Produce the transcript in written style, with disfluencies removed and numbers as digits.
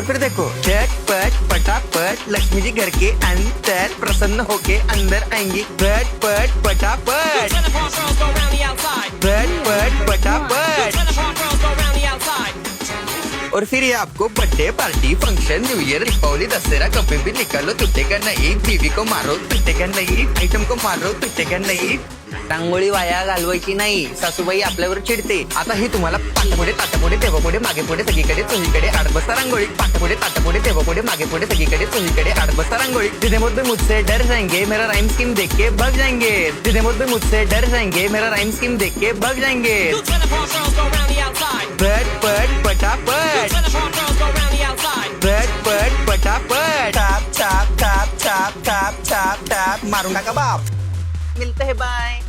और फिर देखो झटपट पटापट लक्ष्मी जी घर के अंदर प्रसन्न होके अंदर आएंगी। झटपट पटापट झटपट पटापट। और फिर ये आपको birthday party function new year Deepavali Dussehra कभी भी निकालो तुटेगा नहीं। बीवी को मारो तुटेगा नहीं, आयटम को मारो तुटेगा नहीं। रांगोळी वाया घालवायची नाही, सासूबाई आपल्यावर चिडते। आता ही तुम्हाला पाठपुढे ताटापुढे तेव्हापुढे मागे पुढे सगळीकडे चोहीकडे आठ बसता रांगोळी। पाठपुढे ताटापुढे तेव्हापुढे मागे पुढे सगळीकडे चोहीकडे आठ बसता रांगोळी। जितने मुझसे मुझसे डर जाएंगे मेरा राइम स्कीम देख के भाग जाएंगे। जितने मुझसे मुझसे डर जाएंगे मेरा राइम स्कीम देख के भाग जाएंगे। झटपट पटापट झटपट पटापट top top top top top top top मारून टाका बाप। मिलते हैं बाय।